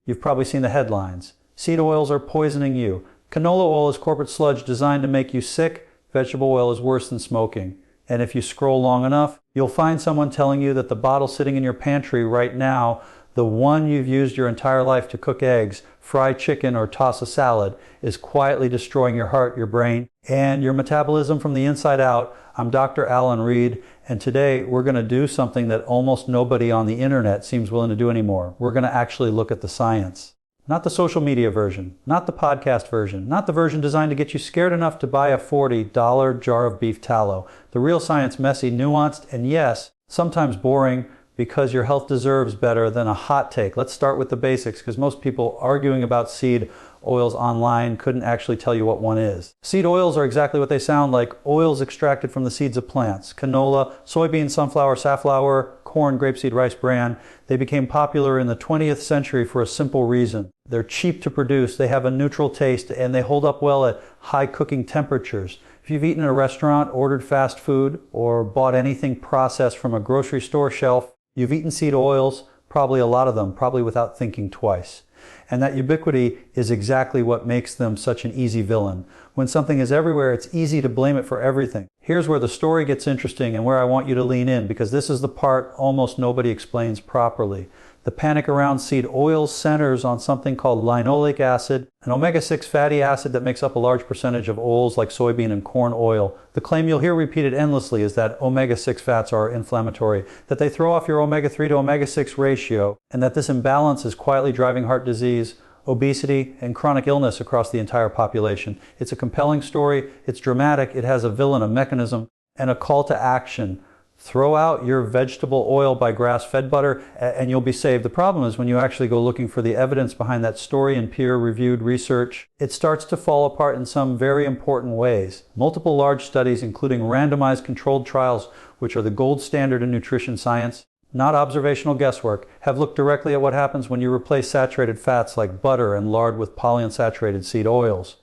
You've probably seen the headlines. Seed oils are poisoning you. Canola oil is corporate sludge designed to make you sick. Vegetable oil is worse than smoking. And if you scroll long enough, you'll find someone telling you that the bottle sitting in your pantry right now, the one you've used your entire life to cook eggs, fry chicken, or toss a salad, is quietly destroying your heart, your brain, and your metabolism from the inside out. I'm Dr. Alan Reed, and today we're going to do something that almost nobody on the internet seems willing to do anymore. We're going to actually look at the science. Not the social media version, not the podcast version, not the version designed to get you scared enough to buy a $40 jar of beef tallow. The real science, messy, nuanced, and yes, sometimes boring, because your health deserves better than a hot take. Let's start with the basics, because most people arguing about seed oils online couldn't actually tell you what one is. Seed oils are exactly what they sound like: oils extracted from the seeds of plants. Canola, soybean, sunflower, safflower, corn, grapeseed, rice bran. They became popular in the 20th century for a simple reason. They're cheap to produce, they have a neutral taste, and they hold up well at high cooking temperatures. If you've eaten at a restaurant, ordered fast food, or bought anything processed from a grocery store shelf, you've eaten seed oils, probably a lot of them, probably without thinking twice. And that ubiquity is exactly what makes them such an easy villain. When something is everywhere, it's easy to blame it for everything. Here's where the story gets interesting and where I want you to lean in, because this is the part almost nobody explains properly. The panic around seed oils centers on something called linoleic acid, an omega-6 fatty acid that makes up a large percentage of oils like soybean and corn oil. The claim you'll hear repeated endlessly is that omega-6 fats are inflammatory, that they throw off your omega-3 to omega-6 ratio, and that this imbalance is quietly driving heart disease, obesity, and chronic illness across the entire population. It's a compelling story, it's dramatic, it has a villain, a mechanism, and a call to action. Throw out your vegetable oil by grass-fed butter and you'll be saved. The problem is when you actually go looking for the evidence behind that story in peer-reviewed research, it starts to fall apart in some very important ways. Multiple large studies, including randomized controlled trials, which are the gold standard in nutrition science, not observational guesswork, have looked directly at what happens when you replace saturated fats like butter and lard with polyunsaturated seed oils.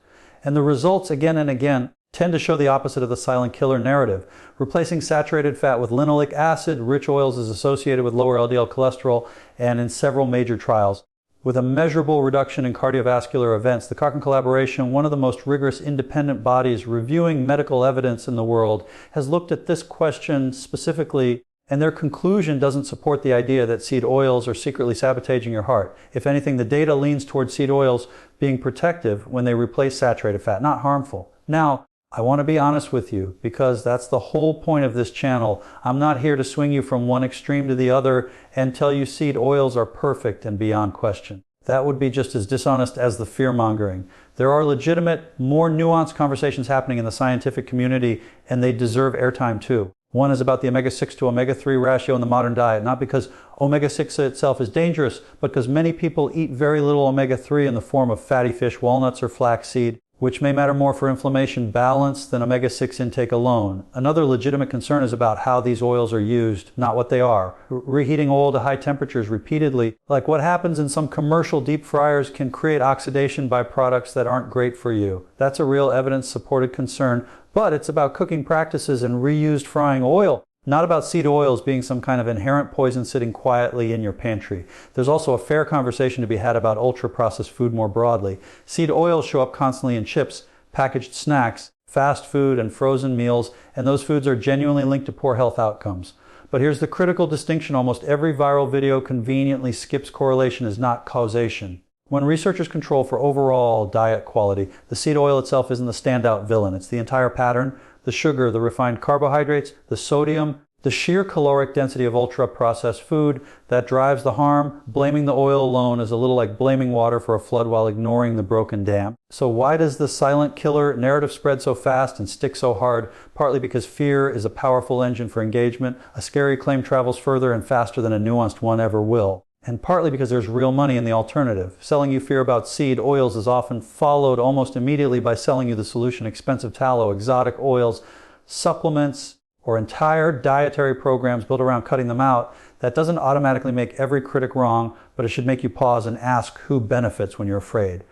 And the results, again and again, tend to show the opposite of the silent killer narrative. Replacing saturated fat with linoleic acid, rich oils is associated with lower LDL cholesterol, and in several major trials, with a measurable reduction in cardiovascular events. The Cochrane Collaboration, one of the most rigorous independent bodies reviewing medical evidence in the world, has looked at this question specifically, and their conclusion doesn't support the idea that seed oils are secretly sabotaging your heart. If anything, the data leans towards seed oils being protective when they replace saturated fat, not harmful. Now, I want to be honest with you, because that's the whole point of this channel. I'm not here to swing you from one extreme to the other and tell you seed oils are perfect and beyond question. That would be just as dishonest as the fear-mongering. There are legitimate, more nuanced conversations happening in the scientific community, and they deserve airtime too. One is about the omega-6 to omega-3 ratio in the modern diet, not because omega-6 itself is dangerous, but because many people eat very little omega-3 in the form of fatty fish, walnuts, or flaxseed, which may matter more for inflammation balance than omega-6 intake alone. Another legitimate concern is about how these oils are used, not what they are. Reheating oil to high temperatures repeatedly, like what happens in some commercial deep fryers, can create oxidation by products that aren't great for you. That's a real evidence-supported concern, but it's about cooking practices and reused frying oil, not about seed oils being some kind of inherent poison sitting quietly in your pantry. There's also a fair conversation to be had about ultra-processed food more broadly. Seed oils show up constantly in chips, packaged snacks, fast food, and frozen meals, and those foods are genuinely linked to poor health outcomes. But here's the critical distinction: almost every viral video conveniently skips correlation is not causation. When researchers control for overall diet quality, the seed oil itself isn't the standout villain. It's the entire pattern: the sugar, the refined carbohydrates, the sodium, the sheer caloric density of ultra-processed food that drives the harm. Blaming the oil alone is a little like blaming water for a flood while ignoring the broken dam. So why does the silent killer narrative spread so fast and stick so hard? Partly because fear is a powerful engine for engagement. A scary claim travels further and faster than a nuanced one ever will. And partly because there's real money in the alternative. Selling you fear about seed oils is often followed almost immediately by selling you the solution: expensive tallow, exotic oils, supplements, or entire dietary programs built around cutting them out. That doesn't automatically make every critic wrong, but it should make you pause and ask who benefits when you're afraid.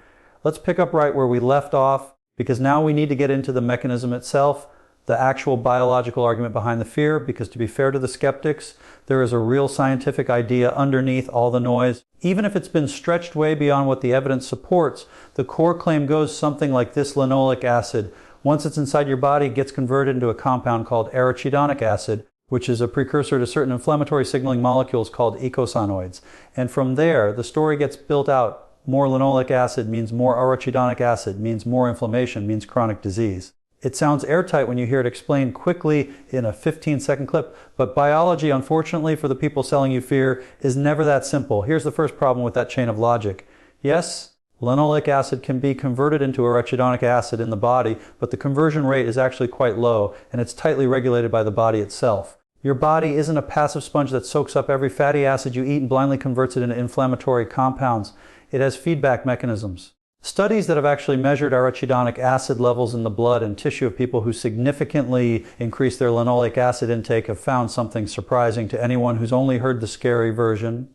Let's pick up right where we left off, because now we need to get into the mechanism itself. the actual biological argument behind the fear, because to be fair to the skeptics, there is a real scientific idea underneath all the noise. Even if it's been stretched way beyond what the evidence supports, the core claim goes something like this: linoleic acid, once it's inside your body, gets converted into a compound called arachidonic acid, which is a precursor to certain inflammatory signaling molecules called eicosanoids. And from there, the story gets built out. More linoleic acid means more arachidonic acid, means more inflammation, means chronic disease. It sounds airtight when you hear it explained quickly in a 15-second clip, but biology, unfortunately for the people selling you fear, is never that simple. Here's the first problem with that chain of logic. Yes, linoleic acid can be converted into arachidonic acid in the body, but the conversion rate is actually quite low, and it's tightly regulated by the body itself. Your body isn't a passive sponge that soaks up every fatty acid you eat and blindly converts it into inflammatory compounds. It has feedback mechanisms. Studies that have actually measured arachidonic acid levels in the blood and tissue of people who significantly increase their linoleic acid intake have found something surprising to anyone who's only heard the scary version.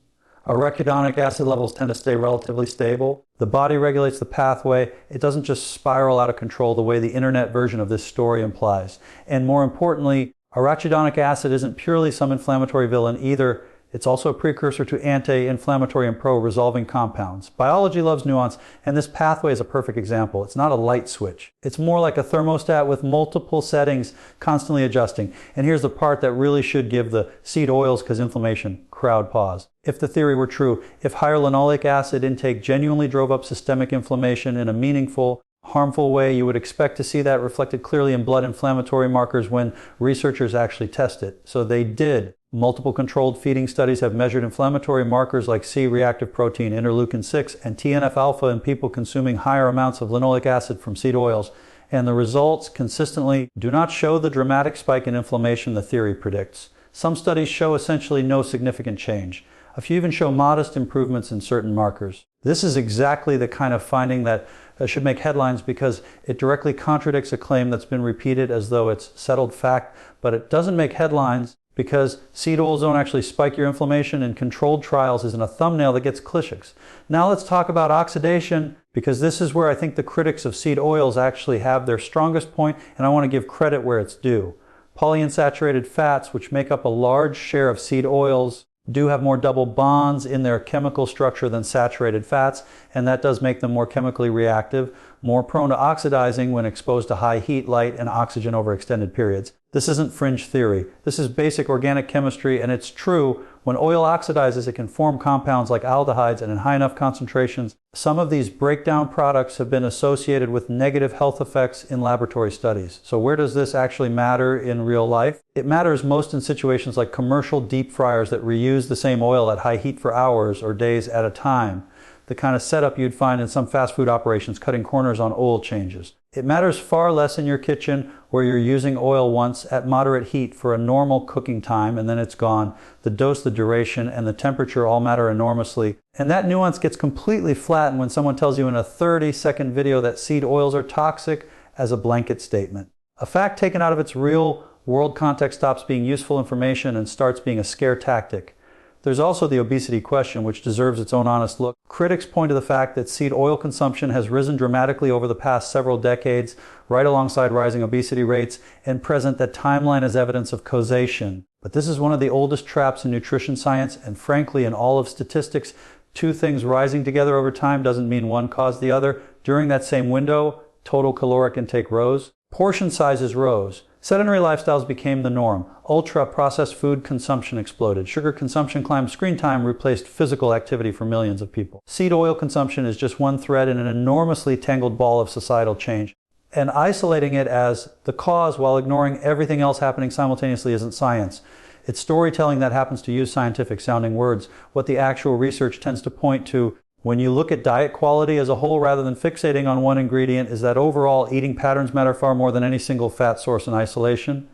Arachidonic acid levels tend to stay relatively stable. The body regulates the pathway. It doesn't just spiral out of control the way the internet version of this story implies. And more importantly, arachidonic acid isn't purely some inflammatory villain either. It's also a precursor to anti-inflammatory and pro-resolving compounds. Biology loves nuance, and this pathway is a perfect example. It's not a light switch. It's more like a thermostat with multiple settings constantly adjusting. And here's the part that really should give the seed oils cause inflammation crowd pause. If the theory were true, if higher linoleic acid intake genuinely drove up systemic inflammation in a meaningful, harmful way, you would expect to see that reflected clearly in blood inflammatory markers when researchers actually test it. So they did. Multiple controlled feeding studies have measured inflammatory markers like C-reactive protein, interleukin-6, and TNF-alpha in people consuming higher amounts of linoleic acid from seed oils, and the results consistently do not show the dramatic spike in inflammation the theory predicts. Some studies show essentially no significant change. A few even show modest improvements in certain markers. This is exactly the kind of finding that should make headlines because it directly contradicts a claim that's been repeated as though it's settled fact, but it doesn't make headlines because seed oils don't actually spike your inflammation in controlled trials isn't a thumbnail that gets clicks. Now let's talk about oxidation, because this is where I think the critics of seed oils actually have their strongest point, and I want to give credit where it's due. Polyunsaturated fats, which make up a large share of seed oils, do have more double bonds in their chemical structure than saturated fats, and that does make them more chemically reactive, more prone to oxidizing when exposed to high heat, light, and oxygen over extended periods. This isn't fringe theory. This is basic organic chemistry, and it's true. When oil oxidizes, it can form compounds like aldehydes, and in high enough concentrations, some of these breakdown products have been associated with negative health effects in laboratory studies. So where does this actually matter in real life? It matters most in situations like commercial deep fryers that reuse the same oil at high heat for hours or days at a time. The kind of setup you'd find in some fast food operations cutting corners on oil changes. It matters far less in your kitchen where you're using oil once at moderate heat for a normal cooking time and then it's gone. The dose, the duration, and the temperature all matter enormously. And that nuance gets completely flattened when someone tells you in a 30-second video that seed oils are toxic as a blanket statement. A fact taken out of its real world context stops being useful information and starts being a scare tactic. There's also the obesity question, which deserves its own honest look. Critics point to the fact that seed oil consumption has risen dramatically over the past several decades, right alongside rising obesity rates, and present that timeline as evidence of causation. But this is one of the oldest traps in nutrition science, and frankly, in all of statistics, two things rising together over time doesn't mean one caused the other. During that same window, total caloric intake rose, portion sizes rose. Sedentary lifestyles became the norm. Ultra-processed food consumption exploded. Sugar consumption climbed. Screen time replaced physical activity for millions of people. Seed oil consumption is just one thread in an enormously tangled ball of societal change. And isolating it as the cause while ignoring everything else happening simultaneously isn't science. It's storytelling that happens to use scientific-sounding words. What the actual research tends to point to when you look at diet quality as a whole rather than fixating on one ingredient is that overall eating patterns matter far more than any single fat source in isolation.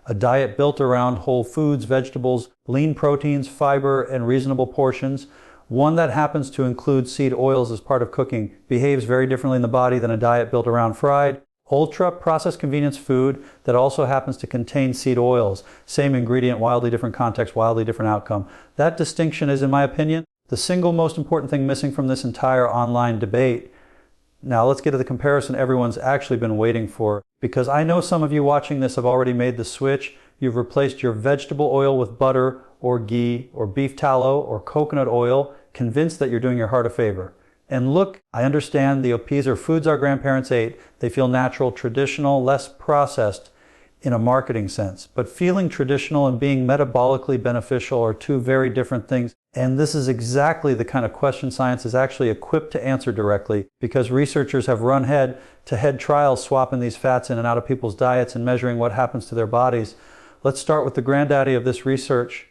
A diet built around whole foods, vegetables, lean proteins, fiber, and reasonable portions, one that happens to include seed oils as part of cooking, behaves very differently in the body than a diet built around fried, ultra-processed convenience food that also happens to contain seed oils. Same ingredient, wildly different context, wildly different outcome. That distinction is, in my opinion, the single most important thing missing from this entire online debate. Now let's get to the comparison everyone's actually been waiting for, because I know some of you watching this have already made the switch. You've replaced your vegetable oil with butter or ghee or beef tallow or coconut oil, convinced that you're doing your heart a favor. And look, I understand the these are foods our grandparents ate. They feel natural, traditional, less processed in a marketing sense. But feeling traditional and being metabolically beneficial are two very different things. And this is exactly the kind of question science is actually equipped to answer directly, because researchers have run head-to-head trials swapping these fats in and out of people's diets and measuring what happens to their bodies. Let's start with the granddaddy of this research,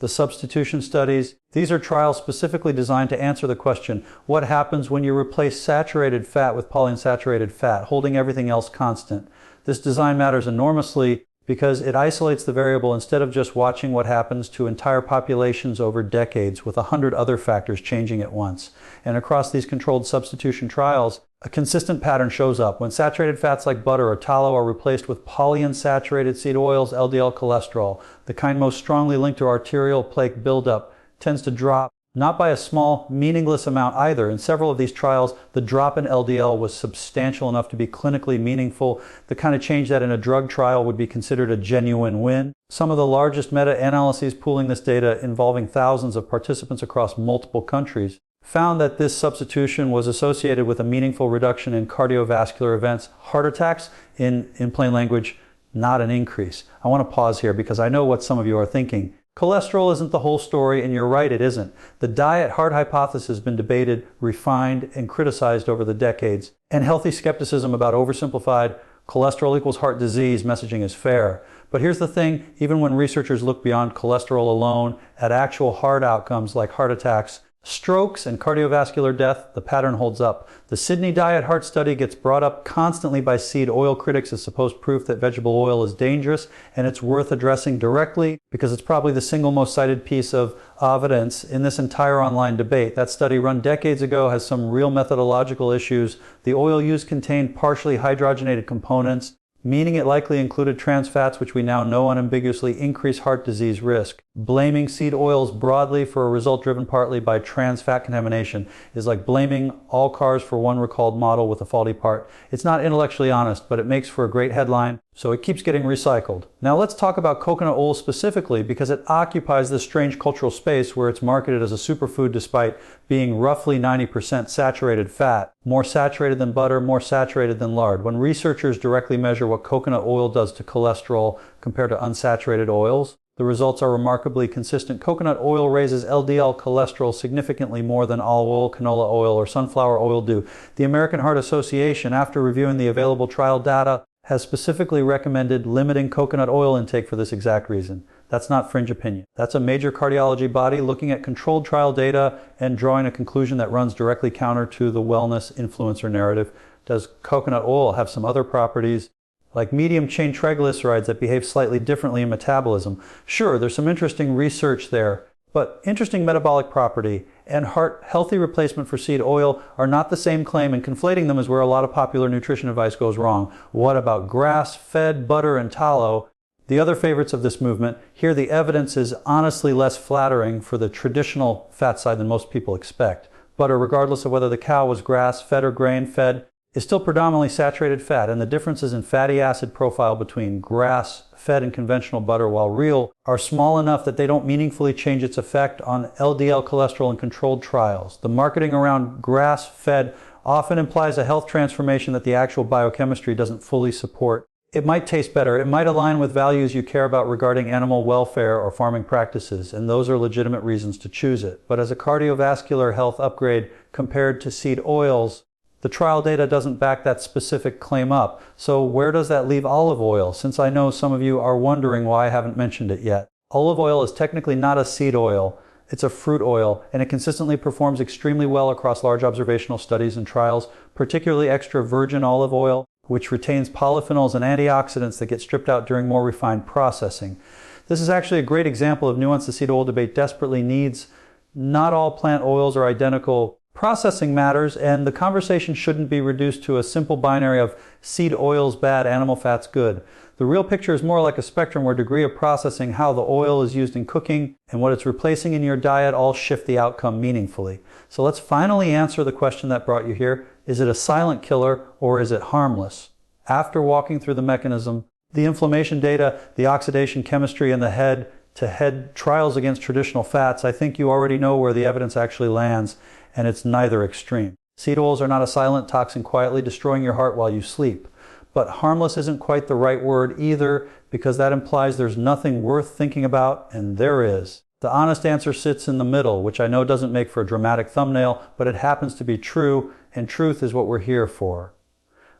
the substitution studies. These are trials specifically designed to answer the question, what happens when you replace saturated fat with polyunsaturated fat, holding everything else constant? This design matters enormously because it isolates the variable instead of just watching what happens to entire populations over decades with 100 other factors changing at once. And across these controlled substitution trials, a consistent pattern shows up. When saturated fats like butter or tallow are replaced with polyunsaturated seed oils, LDL cholesterol, the kind most strongly linked to arterial plaque buildup, tends to drop, not by a small, meaningless amount either. In several of these trials, the drop in LDL was substantial enough to be clinically meaningful, the kind of change that in a drug trial would be considered a genuine win. Some of the largest meta-analyses pooling this data, involving thousands of participants across multiple countries, found that this substitution was associated with a meaningful reduction in cardiovascular events, heart attacks, in plain language, not an increase. I want to pause here because I know what some of you are thinking. Cholesterol isn't the whole story, and you're right, it isn't. The diet-heart hypothesis has been debated, refined, and criticized over the decades, and healthy skepticism about oversimplified cholesterol equals heart disease messaging is fair. But here's the thing, even when researchers look beyond cholesterol alone at actual heart outcomes like heart attacks, strokes, and cardiovascular death, the pattern holds up. The Sydney Diet Heart Study gets brought up constantly by seed oil critics as supposed proof that vegetable oil is dangerous, and it's worth addressing directly because it's probably the single most cited piece of evidence in this entire online debate. That study, run decades ago, has some real methodological issues. The oil used contained partially hydrogenated components, meaning it likely included trans fats, which we now know unambiguously increase heart disease risk. Blaming seed oils broadly for a result driven partly by trans fat contamination is like blaming all cars for one recalled model with a faulty part. It's not intellectually honest, but it makes for a great headline, so it keeps getting recycled. Now let's talk about coconut oil specifically, because it occupies this strange cultural space where it's marketed as a superfood despite being roughly 90% saturated fat, more saturated than butter, more saturated than lard. When researchers directly measure what coconut oil does to cholesterol compared to unsaturated oils, the results are remarkably consistent. Coconut oil raises LDL cholesterol significantly more than olive oil, canola oil, or sunflower oil do. The American Heart Association, after reviewing the available trial data, has specifically recommended limiting coconut oil intake for this exact reason. That's not fringe opinion. That's a major cardiology body looking at controlled trial data and drawing a conclusion that runs directly counter to the wellness influencer narrative. Does coconut oil have some other properties, like medium-chain triglycerides, that behave slightly differently in metabolism? Sure, there's some interesting research there, but interesting metabolic property and heart-healthy replacement for seed oil are not the same claim, and conflating them is where a lot of popular nutrition advice goes wrong. What about grass-fed butter and tallow, the other favorites of this movement? Here the evidence is honestly less flattering for the traditional fat side than most people expect. Butter, regardless of whether the cow was grass-fed or grain-fed, is still predominantly saturated fat, and the differences in fatty acid profile between grass-fed and conventional butter, while real, are small enough that they don't meaningfully change its effect on LDL cholesterol in controlled trials. The marketing around grass-fed often implies a health transformation that the actual biochemistry doesn't fully support. It might taste better, it might align with values you care about regarding animal welfare or farming practices, and those are legitimate reasons to choose it. But as a cardiovascular health upgrade compared to seed oils, the trial data doesn't back that specific claim up. So where does that leave olive oil? Since I know some of you are wondering why I haven't mentioned it yet. Olive oil is technically not a seed oil. It's a fruit oil, and it consistently performs extremely well across large observational studies and trials, particularly extra virgin olive oil, which retains polyphenols and antioxidants that get stripped out during more refined processing. This is actually a great example of nuance the seed oil debate desperately needs. Not all plant oils are identical. Processing matters, and the conversation shouldn't be reduced to a simple binary of seed oils bad, animal fats good. The real picture is more like a spectrum where degree of processing, how the oil is used in cooking, and what it's replacing in your diet all shift the outcome meaningfully. So let's finally answer the question that brought you here. Is it a silent killer or is it harmless? After walking through the mechanism, the inflammation data, the oxidation chemistry, and the head-to-head trials against traditional fats, I think you already know where the evidence actually lands, and it's neither extreme. Seed oils are not a silent toxin quietly destroying your heart while you sleep. But harmless isn't quite the right word either, because that implies there's nothing worth thinking about, and there is. The honest answer sits in the middle, which I know doesn't make for a dramatic thumbnail, but it happens to be true, and truth is what we're here for.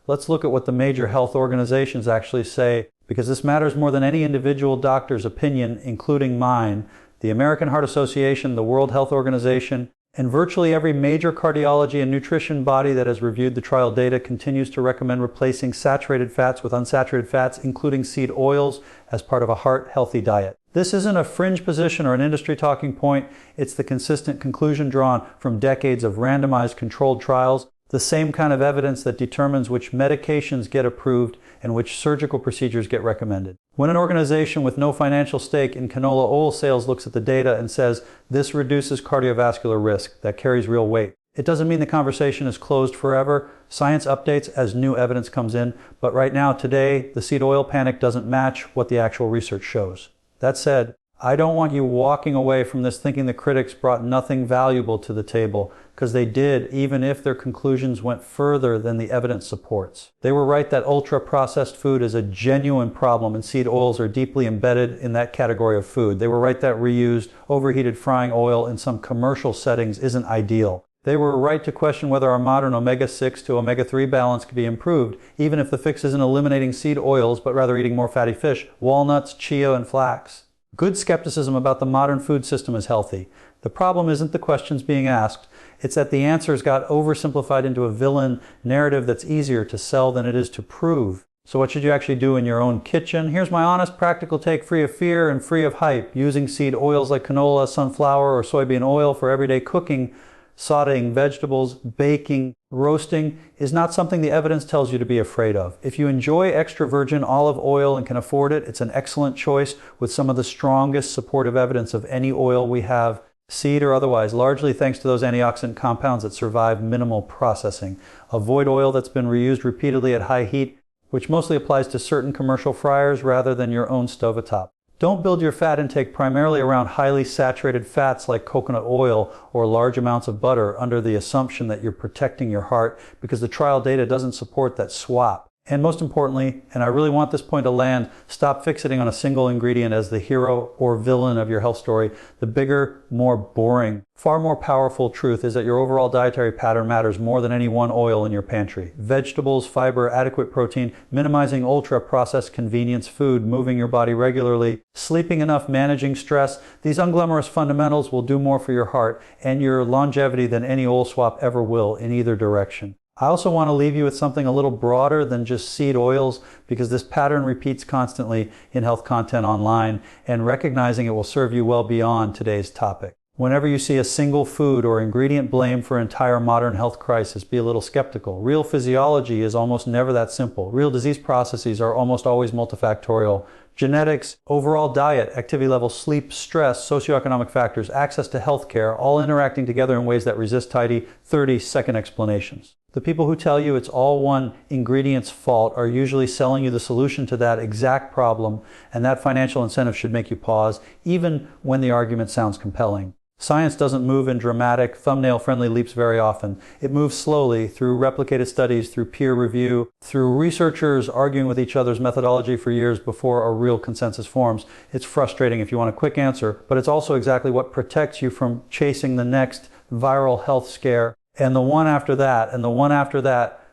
Let's look at what the major health organizations actually say, because this matters more than any individual doctor's opinion, including mine. The American Heart Association, the World Health Organization, and virtually every major cardiology and nutrition body that has reviewed the trial data continues to recommend replacing saturated fats with unsaturated fats, including seed oils, as part of a heart-healthy diet. This isn't a fringe position or an industry talking point. It's the consistent conclusion drawn from decades of randomized controlled trials, the same kind of evidence that determines which medications get approved and which surgical procedures get recommended. When an organization with no financial stake in canola oil sales looks at the data and says, this reduces cardiovascular risk, that carries real weight. It doesn't mean the conversation is closed forever. Science updates as new evidence comes in, but right now, today, the seed oil panic doesn't match what the actual research shows. That said, I don't want you walking away from this thinking the critics brought nothing valuable to the table, because they did, even if their conclusions went further than the evidence supports. They were right that ultra-processed food is a genuine problem, and seed oils are deeply embedded in that category of food. They were right that reused, overheated frying oil in some commercial settings isn't ideal. They were right to question whether our modern omega-6 to omega-3 balance could be improved, even if the fix isn't eliminating seed oils, but rather eating more fatty fish, walnuts, chia, and flax. Good skepticism about the modern food system is healthy. The problem isn't the questions being asked, it's that the answers got oversimplified into a villain narrative that's easier to sell than it is to prove. So what should you actually do in your own kitchen? Here's my honest, practical take, free of fear and free of hype. Using seed oils like canola, sunflower, or soybean oil for everyday cooking, sauteing vegetables, baking, roasting is not something the evidence tells you to be afraid of. If you enjoy extra virgin olive oil and can afford it, it's an excellent choice with some of the strongest supportive evidence of any oil we have, seed or otherwise, largely thanks to those antioxidant compounds that survive minimal processing. Avoid oil that's been reused repeatedly at high heat, which mostly applies to certain commercial fryers rather than your own stove-atop. Don't build your fat intake primarily around highly saturated fats like coconut oil or large amounts of butter under the assumption that you're protecting your heart, because the trial data doesn't support that swap. And most importantly, and I really want this point to land, stop fixating on a single ingredient as the hero or villain of your health story. The bigger, more boring, far more powerful truth is that your overall dietary pattern matters more than any one oil in your pantry. Vegetables, fiber, adequate protein, minimizing ultra-processed convenience food, moving your body regularly, sleeping enough, managing stress. These unglamorous fundamentals will do more for your heart and your longevity than any oil swap ever will in either direction. I also want to leave you with something a little broader than just seed oils, because this pattern repeats constantly in health content online, and recognizing it will serve you well beyond today's topic. Whenever you see a single food or ingredient blamed for an entire modern health crisis, be a little skeptical. Real physiology is almost never that simple. Real disease processes are almost always multifactorial. Genetics, overall diet, activity level, sleep, stress, socioeconomic factors, access to healthcare, all interacting together in ways that resist tidy 30-second explanations. The people who tell you it's all one ingredient's fault are usually selling you the solution to that exact problem, and that financial incentive should make you pause, even when the argument sounds compelling. Science doesn't move in dramatic, thumbnail-friendly leaps very often. It moves slowly through replicated studies, through peer review, through researchers arguing with each other's methodology for years before a real consensus forms. It's frustrating if you want a quick answer, but it's also exactly what protects you from chasing the next viral health scare, and the one after that, and the one after that.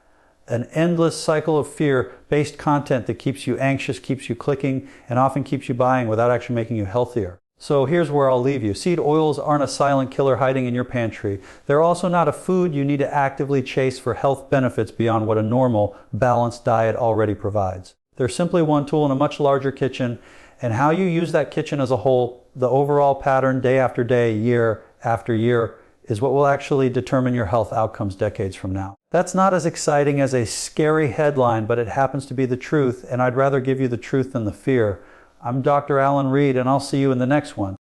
An endless cycle of fear-based content that keeps you anxious, keeps you clicking, and often keeps you buying without actually making you healthier. So here's where I'll leave you. Seed oils aren't a silent killer hiding in your pantry. They're also not a food you need to actively chase for health benefits beyond what a normal, balanced diet already provides. They're simply one tool in a much larger kitchen, and how you use that kitchen as a whole, the overall pattern day after day, year after year, is what will actually determine your health outcomes decades from now. That's not as exciting as a scary headline, but it happens to be the truth, and I'd rather give you the truth than the fear. I'm Dr. Alan Reed, and I'll see you in the next one.